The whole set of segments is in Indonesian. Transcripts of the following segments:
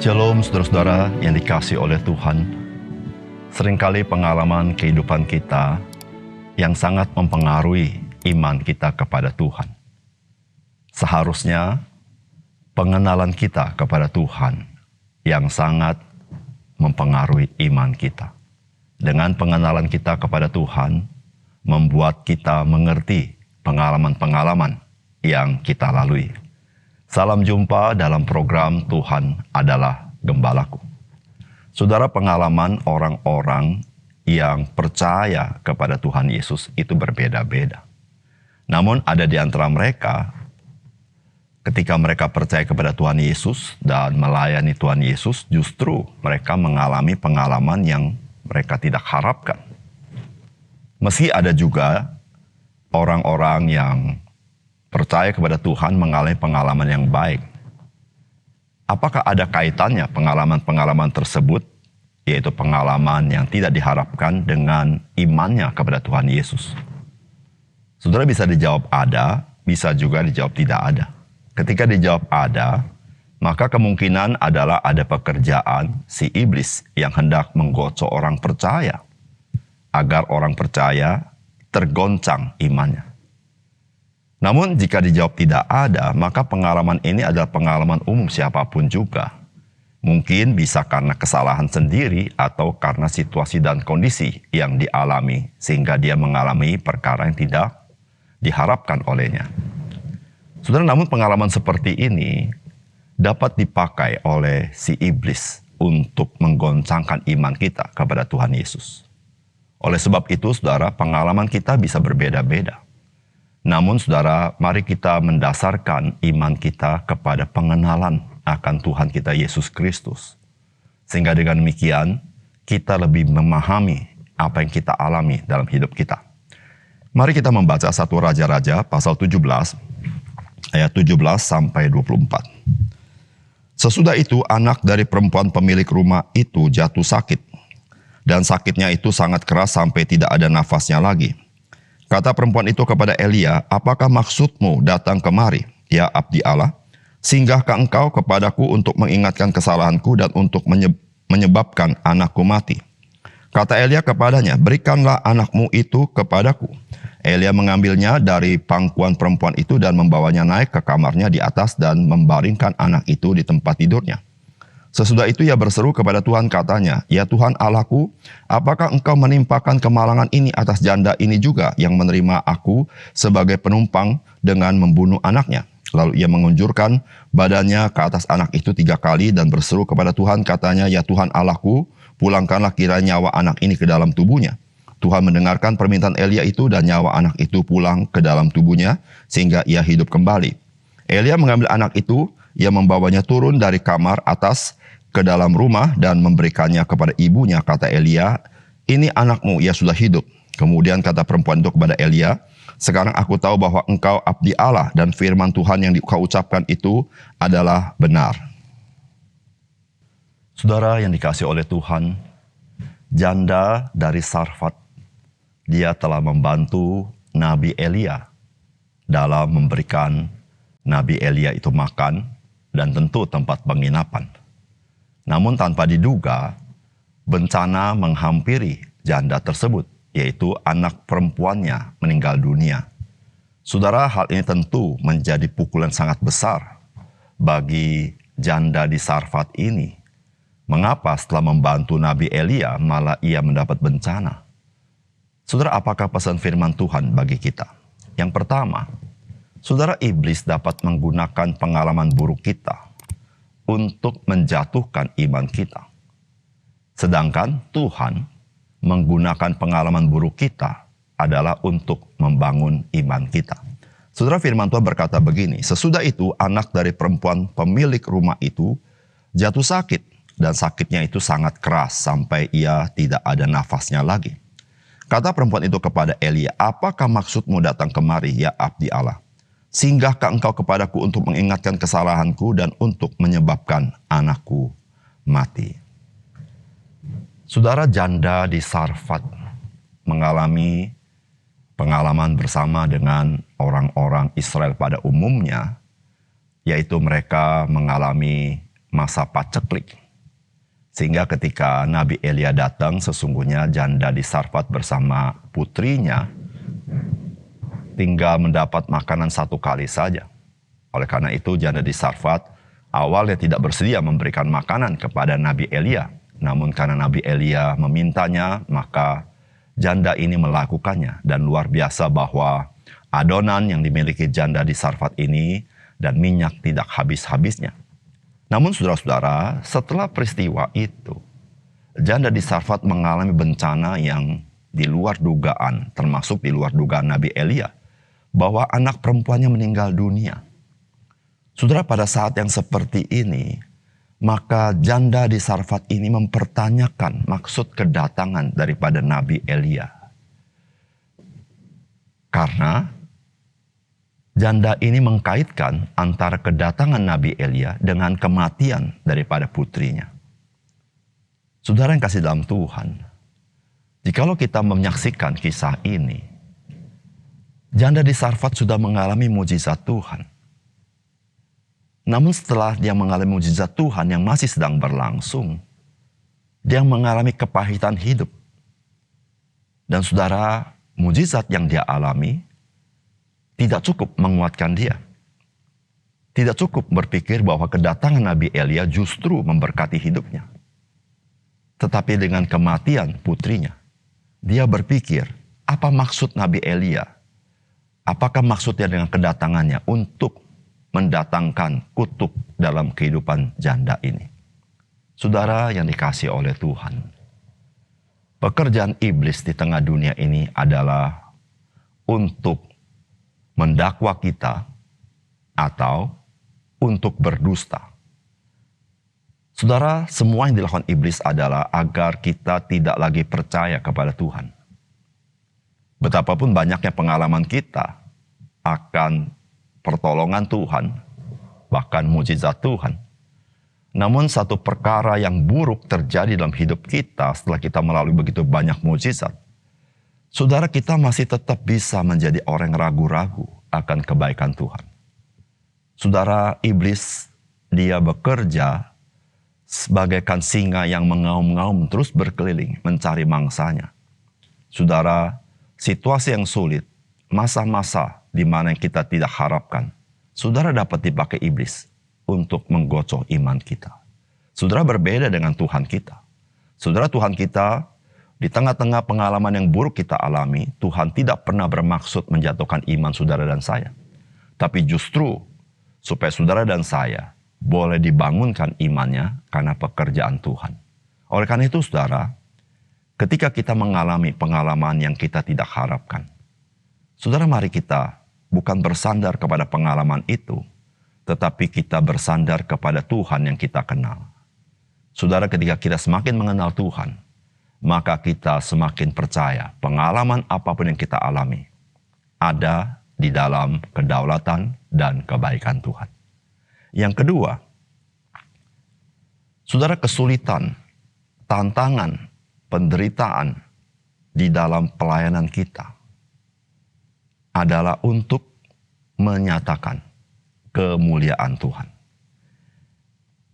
Shalom saudara-saudara yang dikasihi oleh Tuhan. Seringkali pengalaman kehidupan kita yang sangat mempengaruhi iman kita kepada Tuhan. Seharusnya pengenalan kita kepada Tuhan yang sangat mempengaruhi iman kita. Dengan pengenalan kita kepada Tuhan, membuat kita mengerti pengalaman-pengalaman yang kita lalui. Salam jumpa dalam program Tuhan adalah Gembalaku. Saudara, pengalaman orang-orang yang percaya kepada Tuhan Yesus itu berbeda-beda. Namun ada di antara mereka, ketika mereka percaya kepada Tuhan Yesus dan melayani Tuhan Yesus, justru mereka mengalami pengalaman yang mereka tidak harapkan. Meski ada juga orang-orang yang percaya kepada Tuhan mengalami pengalaman yang baik. Apakah ada kaitannya pengalaman-pengalaman tersebut, yaitu pengalaman yang tidak diharapkan, dengan imannya kepada Tuhan Yesus? Saudara, bisa dijawab ada, bisa juga dijawab tidak ada. Ketika dijawab ada, maka kemungkinan adalah ada pekerjaan si iblis yang hendak menggocok orang percaya, agar orang percaya tergoncang imannya. Namun jika dijawab tidak ada, maka pengalaman ini adalah pengalaman umum siapapun juga. Mungkin bisa karena kesalahan sendiri atau karena situasi dan kondisi yang dialami, sehingga dia mengalami perkara yang tidak diharapkan olehnya. Saudara, namun pengalaman seperti ini dapat dipakai oleh si iblis untuk menggoncangkan iman kita kepada Tuhan Yesus. Oleh sebab itu, saudara, pengalaman kita bisa berbeda-beda. Namun saudara, mari kita mendasarkan iman kita kepada pengenalan akan Tuhan kita Yesus Kristus. Sehingga dengan demikian, kita lebih memahami apa yang kita alami dalam hidup kita. Mari kita membaca 1 Raja-Raja pasal 17, ayat 17 sampai 24. Sesudah itu anak dari perempuan pemilik rumah itu jatuh sakit. Dan sakitnya itu sangat keras sampai tidak ada nafasnya lagi. Kata perempuan itu kepada Elia, "Apakah maksudmu datang kemari, ya abdi Allah? Singgahkah engkau kepadaku untuk mengingatkan kesalahanku dan untuk menyebabkan anakku mati?" Kata Elia kepadanya, "Berikanlah anakmu itu kepadaku." Elia mengambilnya dari pangkuan perempuan itu dan membawanya naik ke kamarnya di atas dan membaringkan anak itu di tempat tidurnya. Sesudah itu ia berseru kepada Tuhan, katanya, "Ya Tuhan Allahku, apakah engkau menimpakan kemalangan ini atas janda ini juga yang menerima aku sebagai penumpang dengan membunuh anaknya?" Lalu ia mengunjurkan badannya ke atas anak itu 3 kali dan berseru kepada Tuhan, katanya, "Ya Tuhan Allahku, pulangkanlah kiranya nyawa anak ini ke dalam tubuhnya." Tuhan mendengarkan permintaan Elia itu dan nyawa anak itu pulang ke dalam tubuhnya sehingga ia hidup kembali. Elia mengambil anak itu, ia membawanya turun dari kamar atas ke dalam rumah dan memberikannya kepada ibunya. Kata Elia, "Ini anakmu, ia sudah hidup." Kemudian kata perempuan itu kepada Elia, "Sekarang aku tahu bahwa engkau abdi Allah dan firman Tuhan yang kau ucapkan itu adalah benar." Saudara yang dikasihi oleh Tuhan, janda dari Sarfat, dia telah membantu Nabi Elia dalam memberikan Nabi Elia itu makan dan tentu tempat penginapan. Namun tanpa diduga, bencana menghampiri janda tersebut, yaitu anak perempuannya meninggal dunia. Saudara, hal ini tentu menjadi pukulan sangat besar bagi janda di Sarfat ini. Mengapa setelah membantu Nabi Elia malah ia mendapat bencana? Saudara, apakah pesan firman Tuhan bagi kita? Yang pertama, saudara, iblis dapat menggunakan pengalaman buruk kita untuk menjatuhkan iman kita. Sedangkan Tuhan menggunakan pengalaman buruk kita adalah untuk membangun iman kita. Saudara, firman Tuhan berkata begini, "Sesudah itu anak dari perempuan pemilik rumah itu jatuh sakit, dan sakitnya itu sangat keras sampai ia tidak ada nafasnya lagi." Kata perempuan itu kepada Elia, "Apakah maksudmu datang kemari, ya abdi Allah? Singgahkah engkau kepadaku untuk mengingatkan kesalahanku dan untuk menyebabkan anakku mati?" Saudara, janda di Sarfat mengalami pengalaman bersama dengan orang-orang Israel pada umumnya, yaitu mereka mengalami masa paceklik. Sehingga ketika Nabi Elia datang, sesungguhnya janda di Sarfat bersama putrinya tinggal mendapat makanan 1 kali saja. Oleh karena itu janda di Sarfat awalnya tidak bersedia memberikan makanan kepada Nabi Elia. Namun karena Nabi Elia memintanya, maka janda ini melakukannya. Dan luar biasa bahwa adonan yang dimiliki janda di Sarfat ini dan minyak tidak habis-habisnya. Namun saudara-saudara, setelah peristiwa itu, janda di Sarfat mengalami bencana yang di luar dugaan, termasuk di luar dugaan Nabi Elia, bahwa anak perempuannya meninggal dunia. Saudara, pada saat yang seperti ini, maka janda di Sarfat ini mempertanyakan maksud kedatangan daripada Nabi Elia. Karena janda ini mengkaitkan antara kedatangan Nabi Elia dengan kematian daripada putrinya. Saudara yang kasih dalam Tuhan, jikalau kita menyaksikan kisah ini, janda di Sarfat sudah mengalami mujizat Tuhan. Namun setelah dia mengalami mujizat Tuhan yang masih sedang berlangsung, dia mengalami kepahitan hidup. Dan saudara, mujizat yang dia alami tidak cukup menguatkan dia. Tidak cukup berpikir bahwa kedatangan Nabi Elia justru memberkati hidupnya. Tetapi dengan kematian putrinya, dia berpikir, apa maksud Nabi Elia? Apakah maksudnya dengan kedatangannya untuk mendatangkan kutuk dalam kehidupan janda ini? Saudara yang dikasihi oleh Tuhan, pekerjaan iblis di tengah dunia ini adalah untuk mendakwa kita atau untuk berdusta. Saudara, semua yang dilakukan iblis adalah agar kita tidak lagi percaya kepada Tuhan. Betapapun banyaknya pengalaman kita akan pertolongan Tuhan, bahkan mujizat Tuhan. Namun satu perkara yang buruk terjadi dalam hidup kita setelah kita melalui begitu banyak mujizat. Saudara, kita masih tetap bisa menjadi orang ragu-ragu akan kebaikan Tuhan. Saudara, iblis dia bekerja sebagaikan singa yang mengaum-ngaum terus berkeliling mencari mangsanya. Saudara, situasi yang sulit, masa-masa di mana kita tidak harapkan, saudara dapat dipakai iblis untuk menggocoh iman kita. Saudara, berbeda dengan Tuhan kita. Saudara, Tuhan kita di tengah-tengah pengalaman yang buruk kita alami, Tuhan tidak pernah bermaksud menjatuhkan iman saudara dan saya. Tapi justru supaya saudara dan saya boleh dibangunkan imannya karena pekerjaan Tuhan. Oleh karena itu saudara, ketika kita mengalami pengalaman yang kita tidak harapkan, saudara, mari kita bukan bersandar kepada pengalaman itu, tetapi kita bersandar kepada Tuhan yang kita kenal. Saudara, ketika kita semakin mengenal Tuhan, maka kita semakin percaya pengalaman apapun yang kita alami ada di dalam kedaulatan dan kebaikan Tuhan. Yang kedua, saudara, kesulitan, tantangan, penderitaan di dalam pelayanan kita adalah untuk menyatakan kemuliaan Tuhan.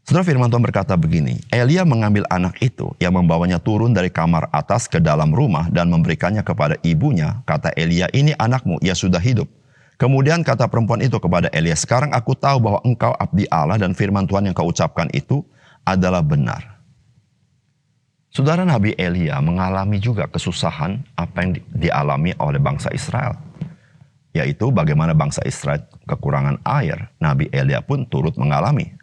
Saudara, firman Tuhan berkata begini, Elia mengambil anak itu yang membawanya turun dari kamar atas ke dalam rumah dan memberikannya kepada ibunya. Kata Elia, ini anakmu, ia sudah hidup. Kemudian kata perempuan itu kepada Elia, sekarang aku tahu bahwa engkau abdi Allah dan firman Tuhan yang kau ucapkan itu adalah benar. Saudara, Nabi Elia mengalami juga kesusahan apa yang dialami oleh bangsa Israel. Yaitu bagaimana bangsa Israel kekurangan air, Nabi Elia pun turut mengalami.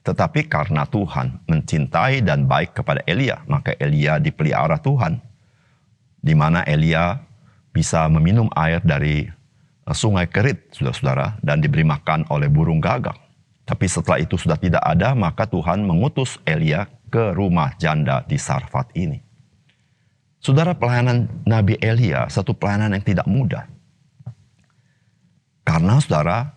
Tetapi karena Tuhan mencintai dan baik kepada Elia, maka Elia dipelihara Tuhan. Di mana Elia bisa meminum air dari sungai Kerit, saudara-saudara, dan diberi makan oleh burung gagak. Tapi setelah itu sudah tidak ada, maka Tuhan mengutus Elia ke rumah janda di Sarfat ini. Saudara, pelayanan Nabi Elia satu pelayanan yang tidak mudah. Karena saudara,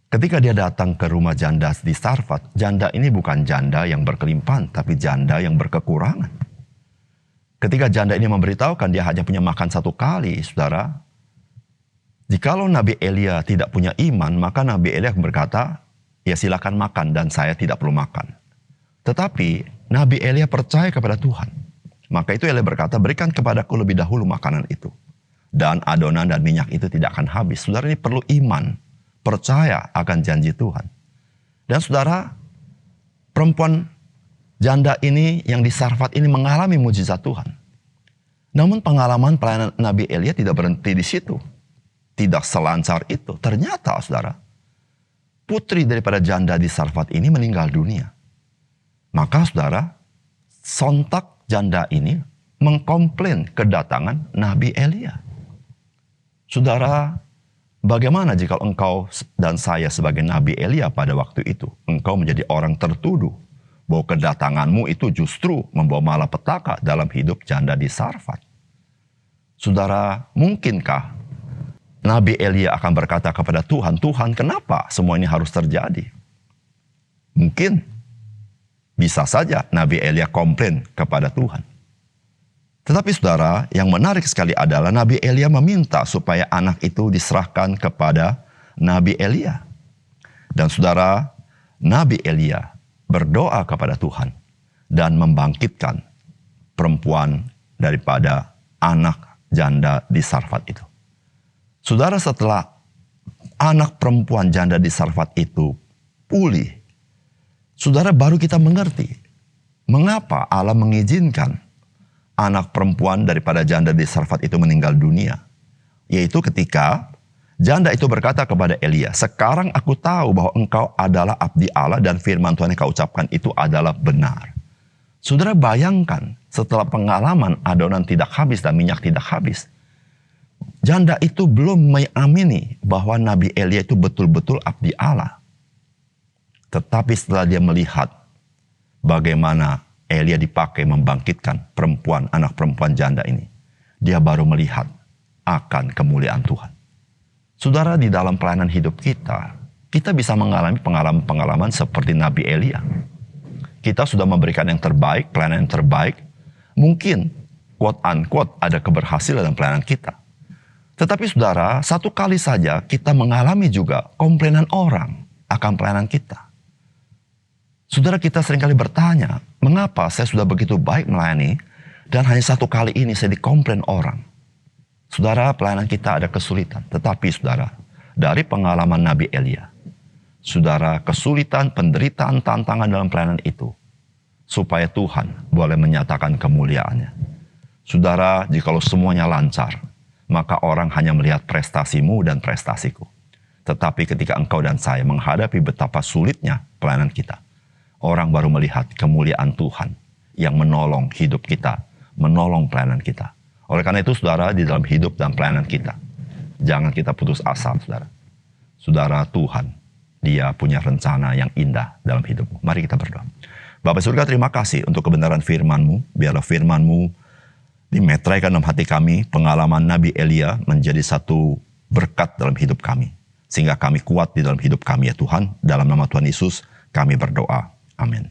ketika dia datang ke rumah janda di Sarfat, janda ini bukan janda yang berkelimpahan, tapi janda yang berkekurangan. Ketika janda ini memberitahukan dia hanya punya makan 1 kali, saudara. Jikalau Nabi Elia tidak punya iman, maka Nabi Elia berkata, ya silakan makan dan saya tidak perlu makan. Tetapi Nabi Elia percaya kepada Tuhan. Maka itu Elia berkata, berikan kepadaku lebih dahulu makanan itu. Dan adonan dan minyak itu tidak akan habis. Saudara, ini perlu iman. Percaya akan janji Tuhan. Dan saudara, perempuan janda ini yang di Sarfat ini mengalami mujizat Tuhan. Namun pengalaman pelayanan Nabi Elia tidak berhenti di situ. Tidak selancar itu. Ternyata saudara, putri daripada janda di Sarfat ini meninggal dunia. Maka saudara, sontak janda ini mengkomplain kedatangan Nabi Elia. Saudara, bagaimana jika engkau dan saya sebagai Nabi Elia pada waktu itu? Engkau menjadi orang tertuduh bahwa kedatanganmu itu justru membawa malapetaka dalam hidup janda di Sarfat. Saudara, mungkinkah Nabi Elia akan berkata kepada Tuhan, Tuhan, kenapa semua ini harus terjadi? Mungkin bisa saja Nabi Elia komplain kepada Tuhan. Tetapi saudara, yang menarik sekali adalah Nabi Elia meminta supaya anak itu diserahkan kepada Nabi Elia. Dan saudara, Nabi Elia berdoa kepada Tuhan dan membangkitkan perempuan daripada anak janda di Sarfat itu. Saudara, setelah anak perempuan janda di Sarfat itu pulih, saudara, baru kita mengerti mengapa Allah mengizinkan anak perempuan daripada janda di Sarfat itu meninggal dunia. Yaitu ketika janda itu berkata kepada Elia, sekarang aku tahu bahwa engkau adalah abdi Allah dan firman Tuhan yang kau ucapkan itu adalah benar. Saudara, bayangkan setelah pengalaman adonan tidak habis dan minyak tidak habis, janda itu belum mengamini bahwa Nabi Elia itu betul-betul abdi Allah. Tetapi setelah dia melihat bagaimana Elia dipakai membangkitkan anak perempuan janda ini, dia baru melihat akan kemuliaan Tuhan. Saudara, di dalam pelayanan hidup kita bisa mengalami pengalaman-pengalaman seperti Nabi Elia. Kita sudah memberikan yang terbaik, pelayanan yang terbaik. Mungkin, quote unquote, ada keberhasilan dalam pelayanan kita. Tetapi saudara, satu kali saja kita mengalami juga komplainan orang akan pelayanan kita. Saudara, kita seringkali bertanya, mengapa saya sudah begitu baik melayani dan hanya satu kali ini saya dikomplain orang. Saudara, pelayanan kita ada kesulitan. Tetapi saudara, dari pengalaman Nabi Elia, saudara, kesulitan, penderitaan, tantangan dalam pelayanan itu, supaya Tuhan boleh menyatakan kemuliaannya. Saudara, jikalau semuanya lancar, maka orang hanya melihat prestasimu dan prestasiku. Tetapi ketika engkau dan saya menghadapi betapa sulitnya pelayanan kita, orang baru melihat kemuliaan Tuhan yang menolong hidup kita, menolong pelayanan kita. Oleh karena itu, saudara, di dalam hidup dan pelayanan kita, jangan kita putus asa, saudara. Saudara, Tuhan, Dia punya rencana yang indah dalam hidupmu. Mari kita berdoa. Bapa surga, terima kasih untuk kebenaran firman-Mu. Biarlah firman-Mu dimeteraikan dalam hati kami. Pengalaman Nabi Elia menjadi satu berkat dalam hidup kami. Sehingga kami kuat di dalam hidup kami, ya Tuhan. Dalam nama Tuhan Yesus, kami berdoa. Amin.